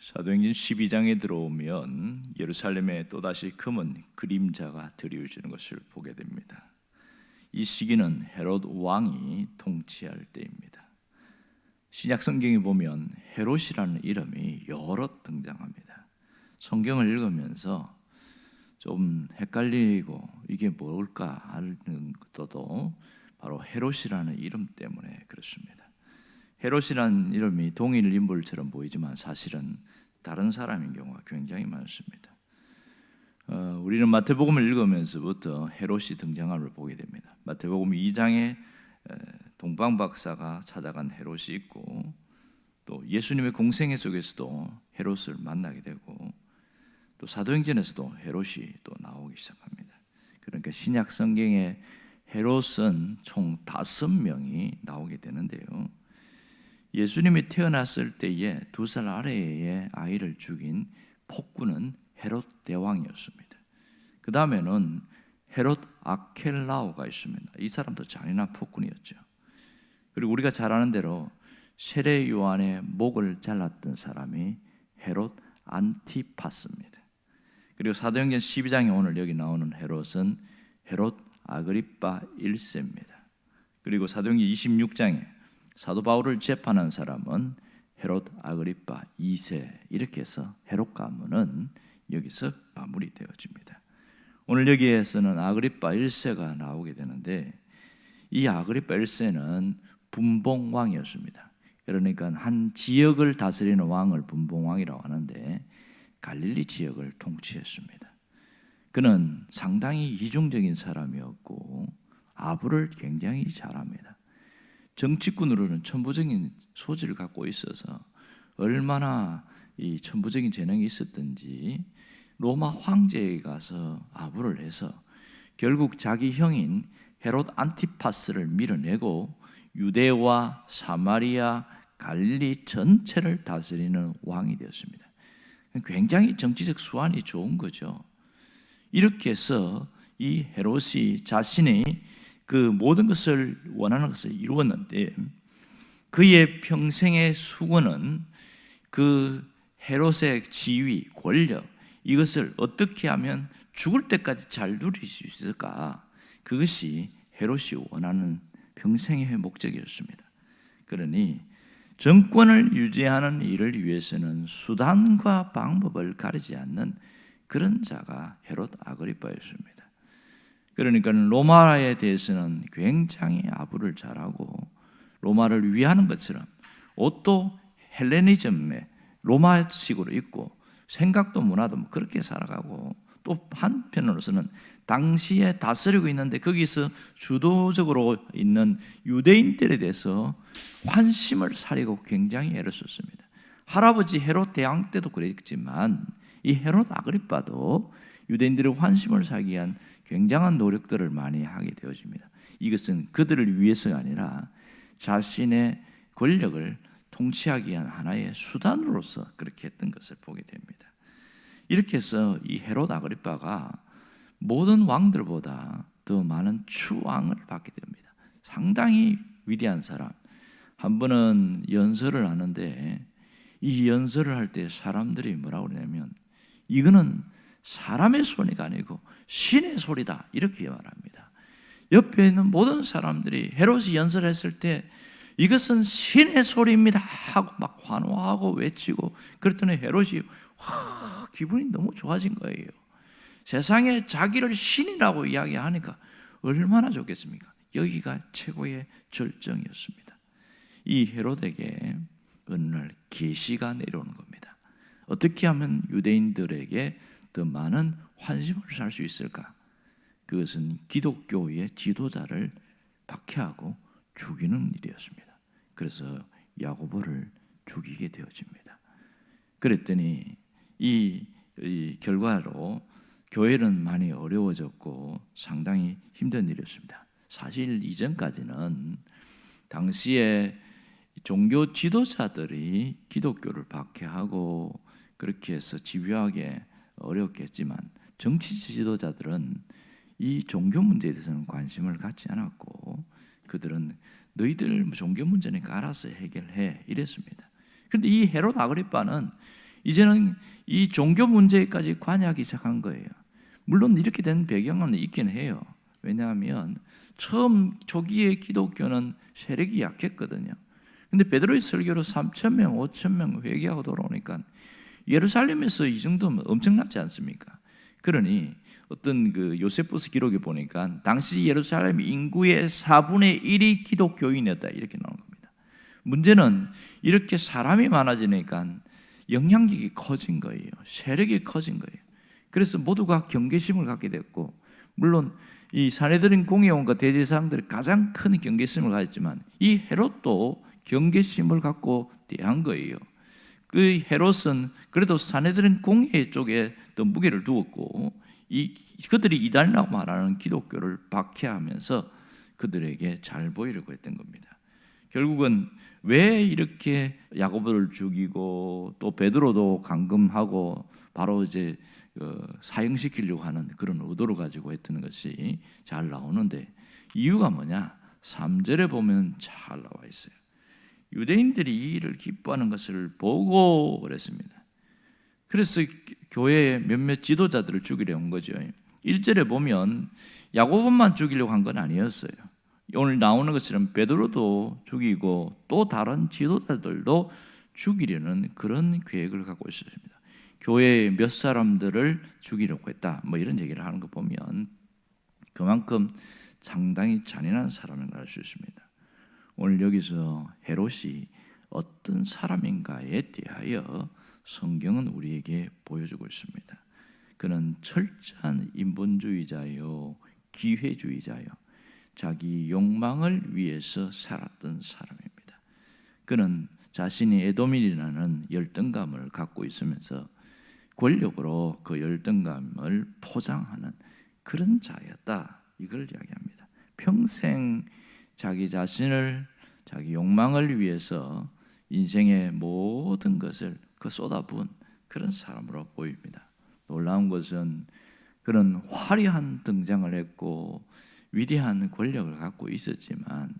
사도행전 12장에 들어오면 예루살렘에 또다시 검은 그림자가 드리워지는 것을 보게 됩니다. 이 시기는 헤롯 왕이 통치할 때입니다. 신약 성경에 보면 헤롯이라는 이름이 여러 등장합니다. 성경을 읽으면서 좀 헷갈리고 이게 뭘까 하는 것도 바로 헤롯이라는 이름 때문에 그렇습니다. 헤롯이라는 이름이 동일 인물처럼 보이지만 사실은 다른 사람인 경우가 굉장히 많습니다. 우리는 마태복음을 읽으면서부터 헤롯이 등장함을 보게 됩니다. 마태복음 2장에 동방 박사가 찾아간 헤롯이 있고, 또 예수님의 공생애 속에서도 헤롯을 만나게 되고, 또 사도행전에서도 헤롯이 또 나오기 시작합니다. 그러니까 신약 성경에 헤롯은 총 5명이 나오게 되는데요. 예수님이 태어났을 때에 2살 아래의 아이를 죽인 폭군은 헤롯 대왕이었습니다. 그 다음에는 헤롯 아켈라오가 있습니다. 이 사람도 잔인한 폭군이었죠. 그리고 우리가 잘 아는 대로 세례 요한의 목을 잘랐던 사람이 헤롯 안티파스입니다. 그리고 사도행전 12장에 오늘 여기 나오는 헤롯은 헤롯 아그리파 1세입니다. 그리고 사도행전 26장에 사도 바울을 재판한 사람은 헤롯 아그리파 2세, 이렇게 해서 헤롯 가문은 여기서 마무리되어집니다. 오늘 여기에서는 아그리파 1세가 나오게 되는데, 이 아그리파 1세는 분봉왕이었습니다. 그러니까 한 지역을 다스리는 왕을 분봉왕이라고 하는데 갈릴리 지역을 통치했습니다. 그는 상당히 이중적인 사람이었고 아부를 굉장히 잘합니다. 정치꾼으로는 천부적인 소질을 갖고 있어서 얼마나 이 천부적인 재능이 있었든지 로마 황제에 가서 아부를 해서 결국 자기 형인 헤롯 안티파스를 밀어내고 유대와 사마리아, 갈릴리 전체를 다스리는 왕이 되었습니다. 굉장히 정치적 수완이 좋은 거죠. 이렇게 해서 이 헤롯이 자신이 그 모든 것을 원하는 것을 이루었는데, 그의 평생의 수고는 그 헤롯의 지위, 권력, 이것을 어떻게 하면 죽을 때까지 잘 누릴 수 있을까? 그것이 헤롯이 원하는 평생의 목적이었습니다. 그러니 정권을 유지하는 일을 위해서는 수단과 방법을 가리지 않는 그런 자가 헤롯 아그리파였습니다. 그러니까 로마에 대해서는 굉장히 아부를 잘하고 로마를 위하는 것처럼 옷도 헬레니즘의 로마식으로 입고 생각도 문화도 그렇게 살아가고, 또 한편으로서는 당시에 다스리고 있는데 거기서 주도적으로 있는 유대인들에 대해서 환심을 사리고 굉장히 애를 썼습니다. 할아버지 헤롯 대왕 때도 그랬지만 이 헤롯 아그리파도 유대인들의 환심을 사기 위한 굉장한 노력들을 많이 하게 되어집니다. 이것은 그들을 위해서가 아니라 자신의 권력을 통치하기 위한 하나의 수단으로서 그렇게 했던 것을 보게 됩니다. 이렇게 해서 이 헤롯 아그리파가 모든 왕들보다 더 많은 추앙을 받게 됩니다. 상당히 위대한 사람. 한 번은 연설을 하는데 이 연설을 할 때 사람들이 뭐라고 그러냐면 이거는 사람의 소리가 아니고 신의 소리다, 이렇게 말합니다. 옆에 있는 모든 사람들이 헤롯이 연설했을 때 이것은 신의 소리입니다 하고 막 환호하고 외치고, 그랬더니 헤롯이 기분이 너무 좋아진 거예요. 세상에 자기를 신이라고 이야기하니까 얼마나 좋겠습니까? 여기가 최고의 절정이었습니다. 이 헤롯에게 어느 날 계시가 내려오는 겁니다. 어떻게 하면 유대인들에게 더 많은 환심을 살 수 있을까? 그것은 기독교의 지도자를 박해하고 죽이는 일이었습니다. 그래서 야고보를 죽이게 되어집니다. 그랬더니 이 결과로 교회는 많이 어려워졌고 상당히 힘든 일이었습니다. 사실 이전까지는 당시에 종교 지도자들이 기독교를 박해하고 그렇게 해서 집요하게 어렵겠지만 정치 지도자들은 이 종교 문제에 대해서는 관심을 갖지 않았고 그들은 너희들 종교 문제니까 알아서 해결해 이랬습니다. 그런데 이 헤롯 아그리파는 이제는 이 종교 문제까지 관여하기 시작한 거예요. 물론 이렇게 된 배경은 있긴 해요. 왜냐하면 처음 초기에 기독교는 세력이 약했거든요. 근데 베드로의 설교로 3,000명, 5,000명 회개하고 돌아오니까 예루살렘에서 이 정도면 엄청나지 않습니까? 그러니 어떤 그 요세푸스 기록에 보니까 당시 예루살렘 인구의 4분의 1이 기독교인이었다 이렇게 나온 겁니다. 문제는 이렇게 사람이 많아지니까 영향력이 커진 거예요. 세력이 커진 거예요. 그래서 모두가 경계심을 갖게 됐고, 물론 이 사내들인 공회원과 대제사장들이 가장 큰 경계심을 가졌지만 이 헤롯도 경계심을 갖고 대한 거예요. 그 헤롯은 그래도 사내들인 공회 쪽에 더 무게를 두었고, 그들이 이단이라고 말하는 기독교를 박해하면서 그들에게 잘 보이려고 했던 겁니다. 결국은 왜 이렇게 야고보를 죽이고 또 베드로도 감금하고 바로 이제 사형시키려고 하는 그런 의도를 가지고 했던 것이 잘 나오는데, 이유가 뭐냐? 3절에 보면 잘 나와 있어요. 유대인들이 이 일을 기뻐하는 것을 보고 그랬습니다. 그래서 교회의 몇몇 지도자들을 죽이려 한 거죠. 1절에 보면 야고보만 죽이려고 한 건 아니었어요. 오늘 나오는 것처럼 베드로도 죽이고 또 다른 지도자들도 죽이려는 그런 계획을 갖고 있었습니다. 교회의 몇 사람들을 죽이려고 했다, 뭐 이런 얘기를 하는 거 보면 그만큼 상당히 잔인한 사람인 걸 알 수 있습니다. 오늘 여기서 헤롯이 어떤 사람인가에 대하여 성경은 우리에게 보여주고 있습니다. 그는 철저한 인본주의자요, 기회주의자요, 자기 욕망을 위해서 살았던 사람입니다. 그는 자신이 에돔인이라는 열등감을 갖고 있으면서 권력으로 그 열등감을 포장하는 그런 자였다, 이걸 이야기합니다. 평생 자기 자신을, 자기 욕망을 위해서 인생의 모든 것을 쏟아부은 그런 사람으로 보입니다. 놀라운 것은 그는 화려한 등장을 했고 위대한 권력을 갖고 있었지만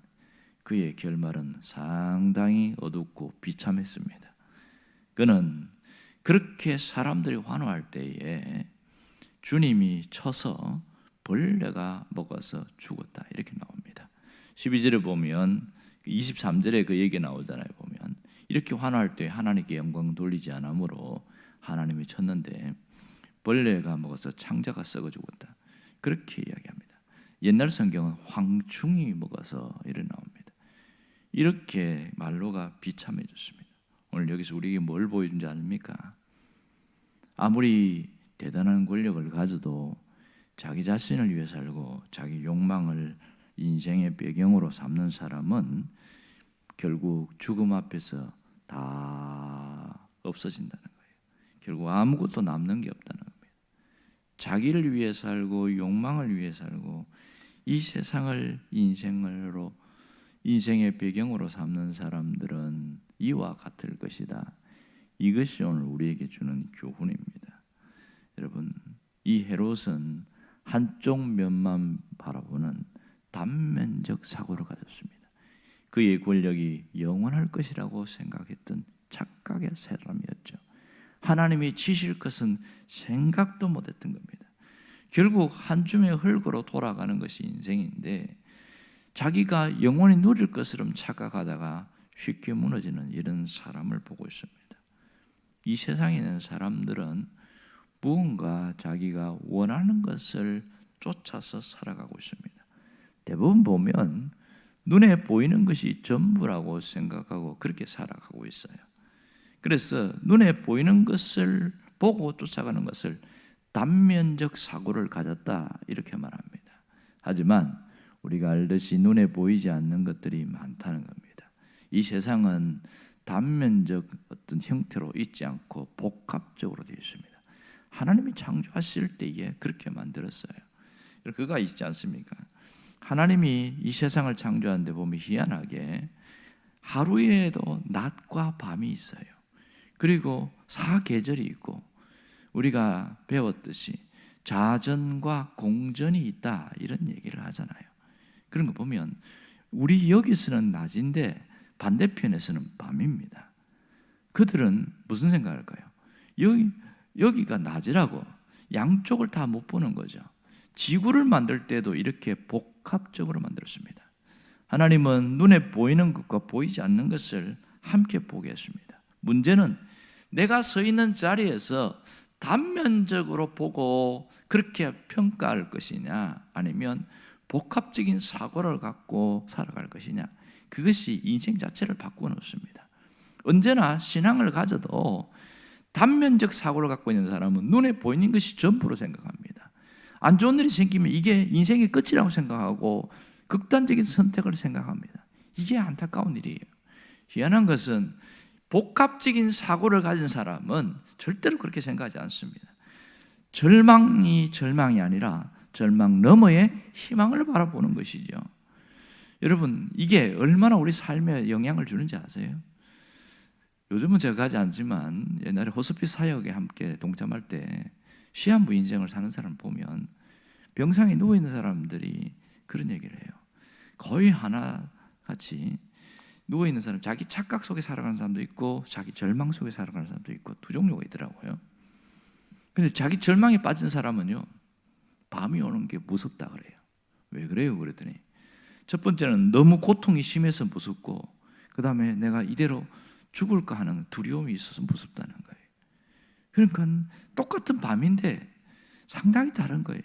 그의 결말은 상당히 어둡고 비참했습니다. 그는 그렇게 사람들이 환호할 때에 주님이 쳐서 벌레가 먹어서 죽었다, 이렇게 나옵니다. 12절에 보면 23절에 그 얘기 나오잖아요. 보면 이렇게 환호할 때 하나님께 영광 돌리지 않으므로 하나님이 쳤는데 벌레가 먹어서 창자가 썩어 죽었다, 그렇게 이야기합니다. 옛날 성경은 황충이 먹어서 이래 나옵니다. 이렇게 말로가 비참해졌습니다. 오늘 여기서 우리에게 뭘 보여준지 아닙니까? 아무리 대단한 권력을 가져도 자기 자신을 위해 살고 자기 욕망을 인생의 배경으로 삼는 사람은 결국 죽음 앞에서 다 없어진다는 거예요. 결국 아무것도 남는 게 없다는 겁니다. 자기를 위해 살고 욕망을 위해 살고 이 세상을 인생의 배경으로 삼는 사람들은 이와 같을 것이다. 이것이 오늘 우리에게 주는 교훈입니다. 여러분, 이 헤롯은 한쪽 면만 바라보는 단면적 사고를 가졌습니다. 그의 권력이 영원할 것이라고 생각했던 착각의 사람이었죠. 하나님이 지실 것은 생각도 못했던 겁니다. 결국 한 줌의 흙으로 돌아가는 것이 인생인데 자기가 영원히 누릴 것처럼 착각하다가 쉽게 무너지는 이런 사람을 보고 있습니다. 이 세상에 있는 사람들은 무언가 자기가 원하는 것을 쫓아서 살아가고 있습니다. 대부분 보면 눈에 보이는 것이 전부라고 생각하고 그렇게 살아가고 있어요. 그래서 눈에 보이는 것을 보고 쫓아가는 것을 단면적 사고를 가졌다, 이렇게 말합니다. 하지만 우리가 알듯이 눈에 보이지 않는 것들이 많다는 겁니다. 이 세상은 단면적 어떤 형태로 있지 않고 복합적으로 되어 있습니다. 하나님이 창조하실 때에 그렇게 만들었어요. 그가 있지 않습니까? 하나님이 이 세상을 창조하는데 보면 희한하게 하루에도 낮과 밤이 있어요. 그리고 사계절이 있고 우리가 배웠듯이 자전과 공전이 있다, 이런 얘기를 하잖아요. 그런 거 보면 우리 여기서는 낮인데 반대편에서는 밤입니다. 그들은 무슨 생각할까요? 여기가 낮이라고. 양쪽을 다 못 보는 거죠. 지구를 만들 때도 이렇게 복합적으로 만들었습니다. 하나님은 눈에 보이는 것과 보이지 않는 것을 함께 보게 했습니다. 문제는 내가 서 있는 자리에서 단면적으로 보고 그렇게 평가할 것이냐, 아니면 복합적인 사고를 갖고 살아갈 것이냐, 그것이 인생 자체를 바꾸어 놓습니다. 언제나 신앙을 가져도 단면적 사고를 갖고 있는 사람은 눈에 보이는 것이 전부로 생각합니다. 안 좋은 일이 생기면 이게 인생의 끝이라고 생각하고 극단적인 선택을 생각합니다. 이게 안타까운 일이에요. 희한한 것은 복합적인 사고를 가진 사람은 절대로 그렇게 생각하지 않습니다. 절망이 아니라 절망 너머의 희망을 바라보는 것이죠. 여러분, 이게 얼마나 우리 삶에 영향을 주는지 아세요? 요즘은 제가 가지 않지만 옛날에 호스피스 사역에 함께 동참할 때 시한부 인생을 사는 사람 보면 병상에 누워있는 사람들이 그런 얘기를 해요. 거의 하나같이 누워있는 사람, 자기 착각 속에 살아가는 사람도 있고 자기 절망 속에 살아가는 사람도 있고 두 종류가 있더라고요. 근데 자기 절망에 빠진 사람은요, 밤이 오는 게 무섭다 그래요. 왜 그래요? 그랬더니 첫 번째는 너무 고통이 심해서 무섭고, 그 다음에 내가 이대로 죽을까 하는 두려움이 있어서 무섭다는 거예요. 그러니까 똑같은 밤인데 상당히 다른 거예요.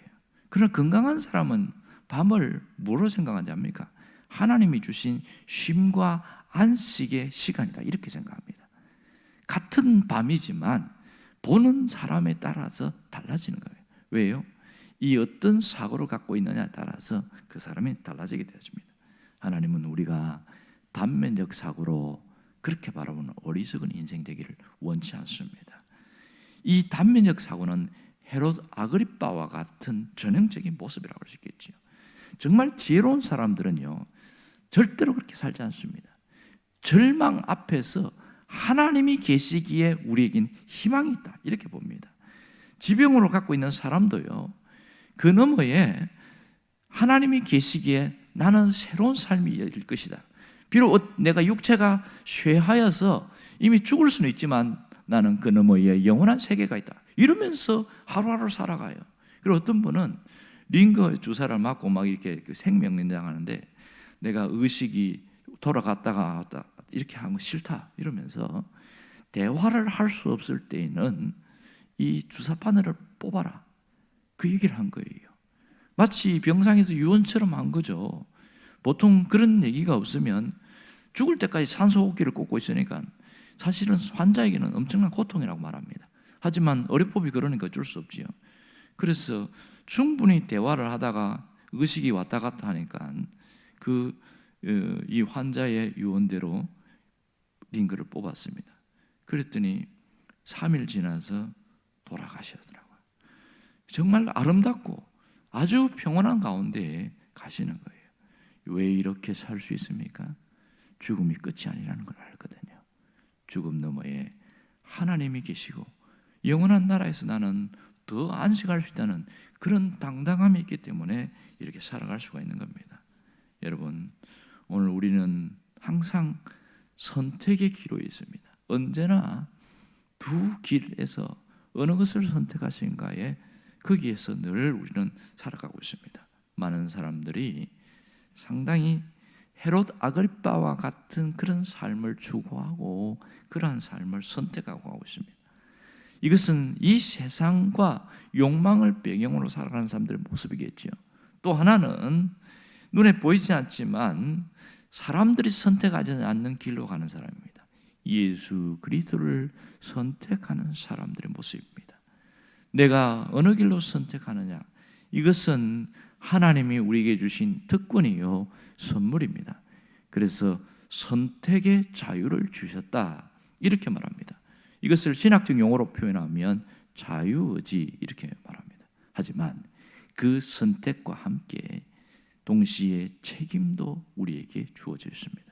그러나 건강한 사람은 밤을 뭐로 생각하지 않습니까? 하나님이 주신 쉼과 안식의 시간이다, 이렇게 생각합니다. 같은 밤이지만 보는 사람에 따라서 달라지는 거예요. 왜요? 이 어떤 사고를 갖고 있느냐에 따라서 그 사람이 달라지게 되어집니다. 하나님은 우리가 단면적 사고로 그렇게 바라보는 어리석은 인생 되기를 원치 않습니다. 이 단면적 사고는 헤롯 아그리빠와 같은 전형적인 모습이라고 할 수 있겠죠. 정말 지혜로운 사람들은요, 절대로 그렇게 살지 않습니다. 절망 앞에서 하나님이 계시기에 우리에겐 희망이 있다, 이렇게 봅니다. 지병으로 갖고 있는 사람도요, 그 너머에 하나님이 계시기에 나는 새로운 삶이 이어질 것이다. 비록 내가 육체가 쇠하여서 이미 죽을 수는 있지만 나는 그 너머에 영원한 세계가 있다, 이러면서 하루하루 살아가요. 그리고 어떤 분은 링거 주사를 맞고 막 이렇게 생명연장 하는데 내가 의식이 돌아갔다가 이렇게 하는 거 싫다 이러면서 대화를 할 수 없을 때에는 이 주사바늘을 뽑아라, 그 얘기를 한 거예요. 마치 병상에서 유언처럼 한 거죠. 보통 그런 얘기가 없으면 죽을 때까지 산소호흡기를 꽂고 있으니까 사실은 환자에게는 엄청난 고통이라고 말합니다. 하지만 어렵법이 그러니까 어쩔 수 없지요. 그래서 충분히 대화를 하다가 의식이 왔다 갔다 하니까 이 환자의 유언대로 링거를 뽑았습니다. 그랬더니 3일 지나서 돌아가시더라고요. 정말 아름답고 아주 평온한 가운데 가시는 거예요. 왜 이렇게 살 수 있습니까? 죽음이 끝이 아니라는 걸 알거든요. 죽음 너머에 하나님이 계시고 영원한 나라에서 나는 더 안식할 수 있다는 그런 당당함이 있기 때문에 이렇게 살아갈 수가 있는 겁니다. 여러분, 오늘 우리는 항상 선택의 기로에 있습니다. 언제나 두 길에서 어느 것을 선택하신가에 거기에서 늘 우리는 살아가고 있습니다. 많은 사람들이 상당히 헤롯 아그리빠와 같은 그런 삶을 추구하고 그러한 삶을 선택하고 하고 있습니다. 이것은 이 세상과 욕망을 배경으로 살아가는 사람들의 모습이겠죠. 또 하나는 눈에 보이지 않지만 사람들이 선택하지 않는 길로 가는 사람입니다. 예수 그리스도를 선택하는 사람들의 모습입니다. 내가 어느 길로 선택하느냐, 이것은 하나님이 우리에게 주신 특권이요 선물입니다. 그래서 선택의 자유를 주셨다, 이렇게 말합니다. 이것을 신학적 용어로 표현하면 자유의지, 이렇게 말합니다. 하지만 그 선택과 함께 동시에 책임도 우리에게 주어져 있습니다.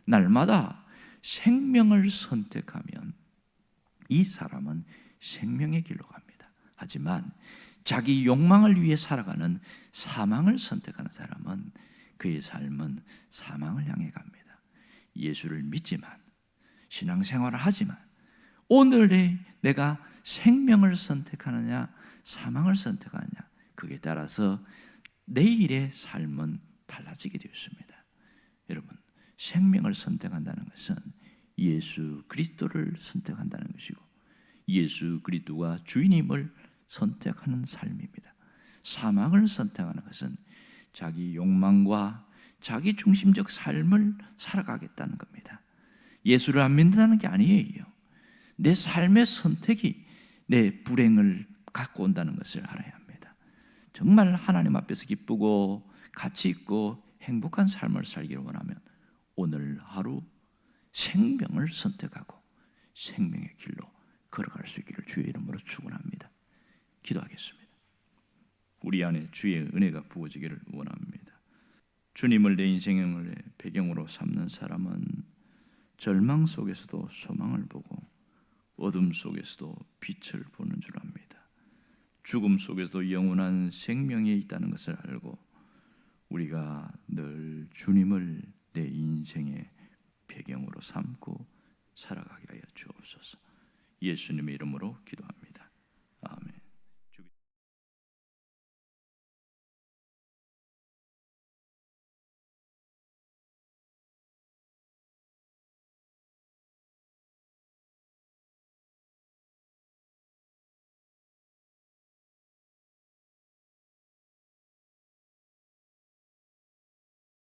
날마다 생명을 선택하면 이 사람은 생명의 길로 갑니다. 하지만 자기 욕망을 위해 살아가는 사망을 선택하는 사람은 그의 삶은 사망을 향해 갑니다. 예수를 믿지만, 신앙생활을 하지만 오늘의 내가 생명을 선택하느냐 사망을 선택하느냐, 그에 따라서 내일의 삶은 달라지게 되었습니다. 여러분, 생명을 선택한다는 것은 예수 그리스도를 선택한다는 것이고 예수 그리스도가 주인임을 선택하는 삶입니다. 사망을 선택하는 것은 자기 욕망과 자기 중심적 삶을 살아가겠다는 겁니다. 예수를 안 믿는다는 게 아니에요. 내 삶의 선택이 내 불행을 갖고 온다는 것을 알아야 합니다. 정말 하나님 앞에서 기쁘고 가치 있고 행복한 삶을 살기를 원하면 오늘 하루 생명을 선택하고 생명의 길로 걸어갈 수 있기를 주의 이름으로 축원합니다. 기도하겠습니다. 우리 안에 주의 은혜가 부어지기를 원합니다. 주님을 내 인생의 배경으로 삼는 사람은 절망 속에서도 소망을 보고 어둠 속에서도 빛을 보는 줄 압니다. 죽음 속에서도 영원한 생명이 있다는 것을 알고 우리가 늘 주님을 내 인생의 배경으로 삼고 살아가게 하여 주옵소서. 예수님의 이름으로 기도합니다.